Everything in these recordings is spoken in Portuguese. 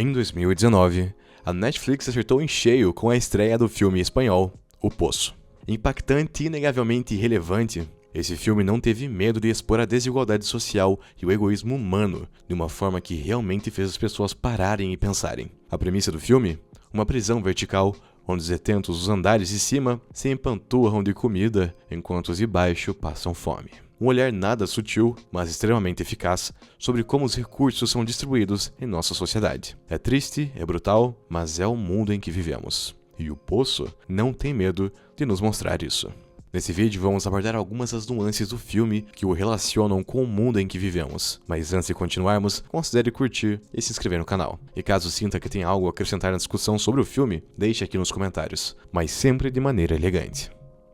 Em 2019, a Netflix acertou em cheio com a estreia do filme espanhol O Poço. Impactante e inegavelmente relevante, esse filme não teve medo de expor a desigualdade social e o egoísmo humano de uma forma que realmente fez as pessoas pararem e pensarem. A premissa do filme? Uma prisão vertical onde os detentos dos andares de cima se empanturram de comida enquanto os de baixo passam fome. Um olhar nada sutil, mas extremamente eficaz, sobre como os recursos são distribuídos em nossa sociedade. É triste, é brutal, mas é o mundo em que vivemos. E o Poço não tem medo de nos mostrar isso. Nesse vídeo vamos abordar algumas das nuances do filme que o relacionam com o mundo em que vivemos. Mas antes de continuarmos, considere curtir e se inscrever no canal. E caso sinta que tem algo a acrescentar na discussão sobre o filme, deixe aqui nos comentários, mas sempre de maneira elegante.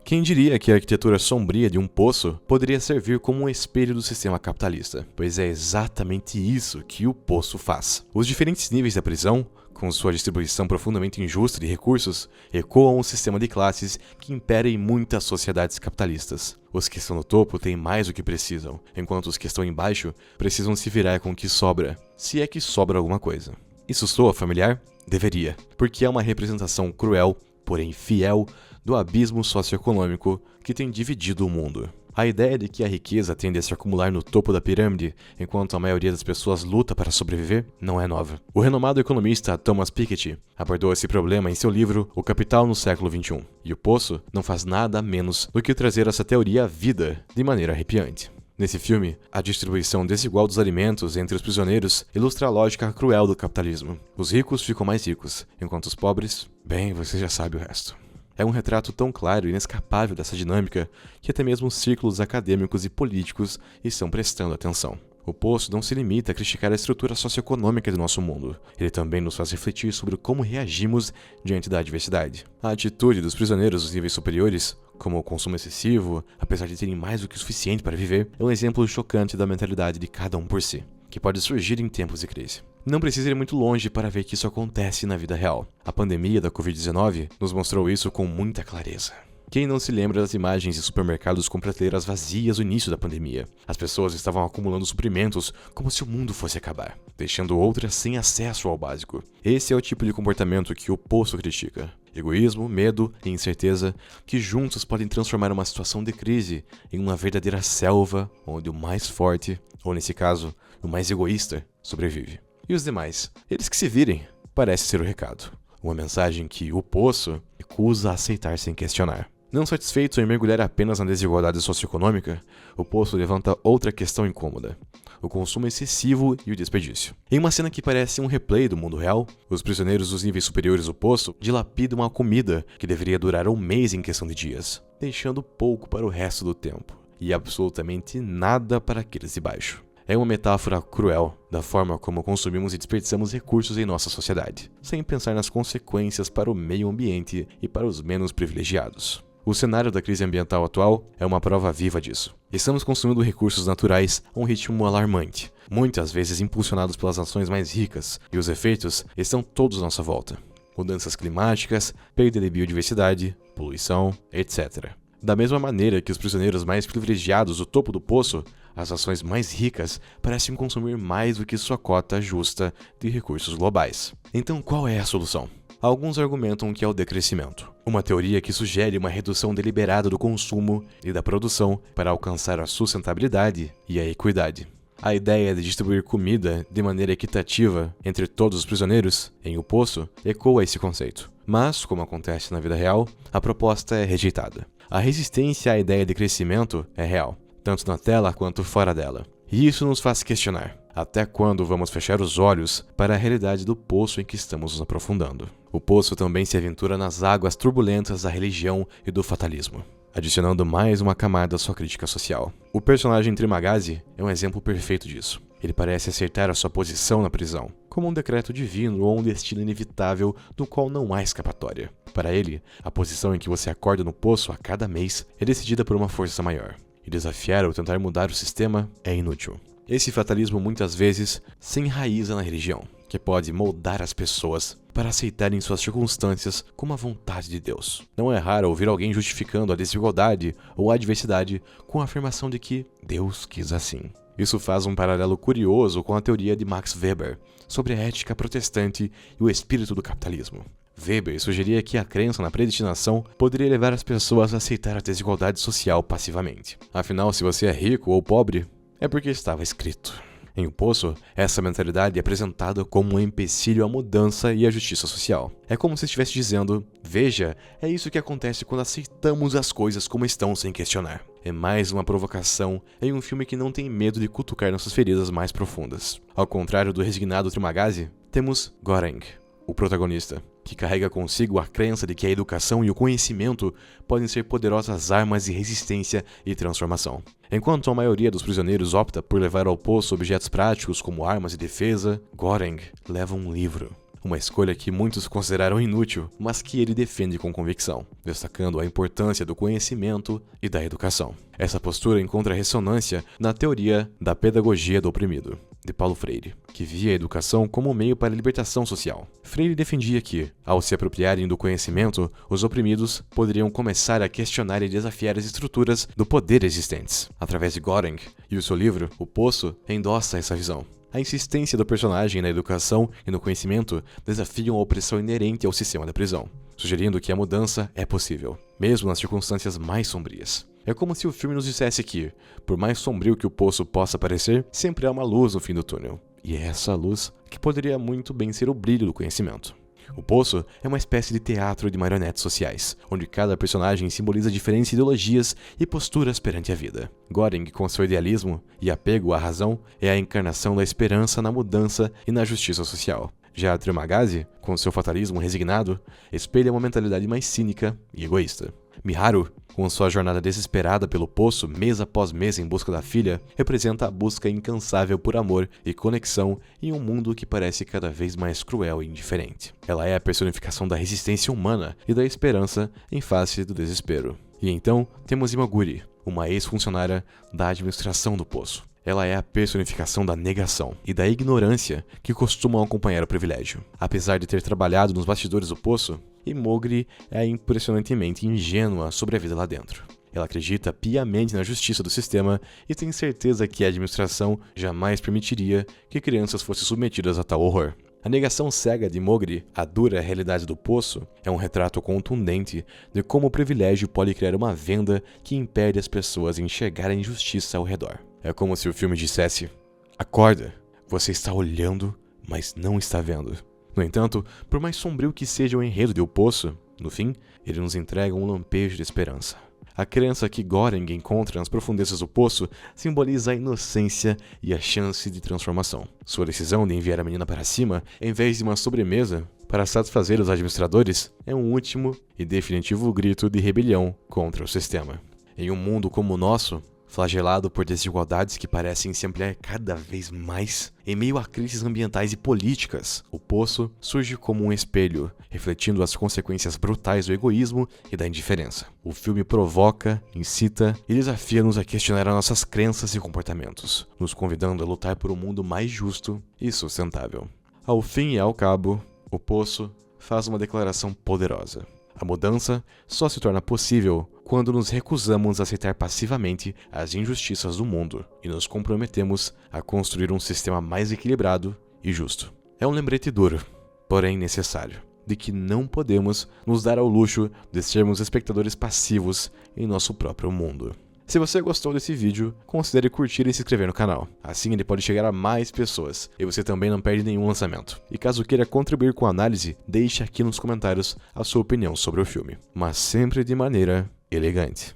Quem diria que a arquitetura sombria de um poço poderia servir como um espelho do sistema capitalista? Pois é exatamente isso que o poço faz. Os diferentes níveis da prisão, com sua distribuição profundamente injusta de recursos, ecoam um sistema de classes que impera em muitas sociedades capitalistas. Os que estão no topo têm mais do que precisam, enquanto os que estão embaixo precisam se virar com o que sobra, se é que sobra alguma coisa. Isso soa familiar? Deveria, porque é uma representação cruel, porém fiel, do abismo socioeconômico que tem dividido o mundo. A ideia de que a riqueza tende a se acumular no topo da pirâmide, enquanto a maioria das pessoas luta para sobreviver, não é nova. O renomado economista Thomas Piketty abordou esse problema em seu livro O Capital no Século XXI, e o Poço não faz nada menos do que trazer essa teoria à vida de maneira arrepiante. Nesse filme, a distribuição desigual dos alimentos entre os prisioneiros ilustra a lógica cruel do capitalismo. Os ricos ficam mais ricos, enquanto os pobres, bem, você já sabe o resto. É um retrato tão claro e inescapável dessa dinâmica que até mesmo os círculos acadêmicos e políticos estão prestando atenção. O Poço não se limita a criticar a estrutura socioeconômica do nosso mundo. Ele também nos faz refletir sobre como reagimos diante da adversidade. A atitude dos prisioneiros dos níveis superiores, como o consumo excessivo, apesar de terem mais do que o suficiente para viver, é um exemplo chocante da mentalidade de cada um por si, que pode surgir em tempos de crise. Não precisa ir muito longe para ver que isso acontece na vida real. A pandemia da Covid-19 nos mostrou isso com muita clareza. Quem não se lembra das imagens de supermercados com prateleiras vazias no início da pandemia? As pessoas estavam acumulando suprimentos como se o mundo fosse acabar, deixando outras sem acesso ao básico. Esse é o tipo de comportamento que o Poço critica. Egoísmo, medo e incerteza que juntos podem transformar uma situação de crise em uma verdadeira selva onde o mais forte, ou nesse caso, o mais egoísta, sobrevive. E os demais, eles que se virem, parece ser o recado. Uma mensagem que o Poço recusa aceitar sem questionar. Não satisfeito em mergulhar apenas na desigualdade socioeconômica, o Poço levanta outra questão incômoda: o consumo excessivo e o desperdício. Em uma cena que parece um replay do mundo real, os prisioneiros dos níveis superiores do Poço dilapidam a comida que deveria durar um mês em questão de dias, deixando pouco para o resto do tempo, e absolutamente nada para aqueles de baixo. É uma metáfora cruel da forma como consumimos e desperdiçamos recursos em nossa sociedade, sem pensar nas consequências para o meio ambiente e para os menos privilegiados. O cenário da crise ambiental atual é uma prova viva disso. Estamos consumindo recursos naturais a um ritmo alarmante, muitas vezes impulsionados pelas nações mais ricas, e os efeitos estão todos à nossa volta. Mudanças climáticas, perda de biodiversidade, poluição, etc. Da mesma maneira que os prisioneiros mais privilegiados do topo do poço, as nações mais ricas parecem consumir mais do que sua cota justa de recursos globais. Então qual é a solução? Alguns argumentam que é o decrescimento, uma teoria que sugere uma redução deliberada do consumo e da produção para alcançar a sustentabilidade e a equidade. A ideia de distribuir comida de maneira equitativa entre todos os prisioneiros em O Poço ecoa esse conceito. Mas, como acontece na vida real, a proposta é rejeitada. A resistência à ideia de crescimento é real, tanto na tela quanto fora dela. E isso nos faz questionar: até quando vamos fechar os olhos para a realidade do poço em que estamos nos aprofundando? O Poço também se aventura nas águas turbulentas da religião e do fatalismo, adicionando mais uma camada à sua crítica social. O personagem Trimagazi é um exemplo perfeito disso. Ele parece acertar a sua posição na prisão, como um decreto divino ou um destino inevitável do qual não há escapatória. Para ele, a posição em que você acorda no poço a cada mês é decidida por uma força maior, e desafiar ou tentar mudar o sistema é inútil. Esse fatalismo muitas vezes se enraiza na religião, que pode moldar as pessoas para aceitarem suas circunstâncias como a vontade de Deus. Não é raro ouvir alguém justificando a desigualdade ou a adversidade com a afirmação de que Deus quis assim. Isso faz um paralelo curioso com a teoria de Max Weber sobre a ética protestante e o espírito do capitalismo. Weber sugeria que a crença na predestinação poderia levar as pessoas a aceitar a desigualdade social passivamente. Afinal, se você é rico ou pobre, é porque estava escrito. Em O Poço, essa mentalidade é apresentada como um empecilho à mudança e à justiça social. É como se estivesse dizendo, veja, é isso que acontece quando aceitamos as coisas como estão sem questionar. É mais uma provocação em um filme que não tem medo de cutucar nossas feridas mais profundas. Ao contrário do resignado Trimagazi, temos Goreng, o protagonista, que carrega consigo a crença de que a educação e o conhecimento podem ser poderosas armas de resistência e transformação. Enquanto a maioria dos prisioneiros opta por levar ao poço objetos práticos como armas de defesa, Goreng leva um livro. Uma escolha que muitos consideraram inútil, mas que ele defende com convicção, destacando a importância do conhecimento e da educação. Essa postura encontra ressonância na teoria da pedagogia do oprimido, de Paulo Freire, que via a educação como um meio para a libertação social. Freire defendia que, ao se apropriarem do conhecimento, os oprimidos poderiam começar a questionar e desafiar as estruturas do poder existentes. Através de Goreng e o seu livro, O Poço, endossa essa visão. A insistência do personagem na educação e no conhecimento desafiam a opressão inerente ao sistema da prisão, sugerindo que a mudança é possível, mesmo nas circunstâncias mais sombrias. É como se o filme nos dissesse que, por mais sombrio que o poço possa parecer, sempre há uma luz no fim do túnel. E é essa luz que poderia muito bem ser o brilho do conhecimento. O Poço é uma espécie de teatro de marionetes sociais, onde cada personagem simboliza diferentes ideologias e posturas perante a vida. Goreng, com seu idealismo e apego à razão, é a encarnação da esperança na mudança e na justiça social. Já Trimagazi, com seu fatalismo resignado, espelha uma mentalidade mais cínica e egoísta. Miharu, com sua jornada desesperada pelo poço mês após mês em busca da filha, representa a busca incansável por amor e conexão em um mundo que parece cada vez mais cruel e indiferente. Ela é a personificação da resistência humana e da esperança em face do desespero. E então temos Imoguri, uma ex-funcionária da administração do poço. Ela é a personificação da negação e da ignorância que costumam acompanhar o privilégio. Apesar de ter trabalhado nos bastidores do poço, Imoguri é impressionantemente ingênua sobre a vida lá dentro. Ela acredita piamente na justiça do sistema e tem certeza que a administração jamais permitiria que crianças fossem submetidas a tal horror. A negação cega de Imoguri à dura realidade do poço é um retrato contundente de como o privilégio pode criar uma venda que impede as pessoas de enxergar a injustiça ao redor. É como se o filme dissesse, acorda, você está olhando, mas não está vendo. No entanto, por mais sombrio que seja o enredo de O Poço, no fim, ele nos entrega um lampejo de esperança. A crença que Goreng encontra nas profundezas do poço simboliza a inocência e a chance de transformação. Sua decisão de enviar a menina para cima, em vez de uma sobremesa, para satisfazer os administradores, é um último e definitivo grito de rebelião contra o sistema. Em um mundo como o nosso, flagelado por desigualdades que parecem se ampliar cada vez mais, em meio a crises ambientais e políticas, o poço surge como um espelho, refletindo as consequências brutais do egoísmo e da indiferença. O filme provoca, incita e desafia-nos a questionar as nossas crenças e comportamentos, nos convidando a lutar por um mundo mais justo e sustentável. Ao fim e ao cabo, o poço faz uma declaração poderosa. A mudança só se torna possível quando nos recusamos a aceitar passivamente as injustiças do mundo e nos comprometemos a construir um sistema mais equilibrado e justo. É um lembrete duro, porém necessário, de que não podemos nos dar ao luxo de sermos espectadores passivos em nosso próprio mundo. Se você gostou desse vídeo, considere curtir e se inscrever no canal. Assim ele pode chegar a mais pessoas e você também não perde nenhum lançamento. E caso queira contribuir com a análise, deixe aqui nos comentários a sua opinião sobre o filme, mas sempre de maneira elegante.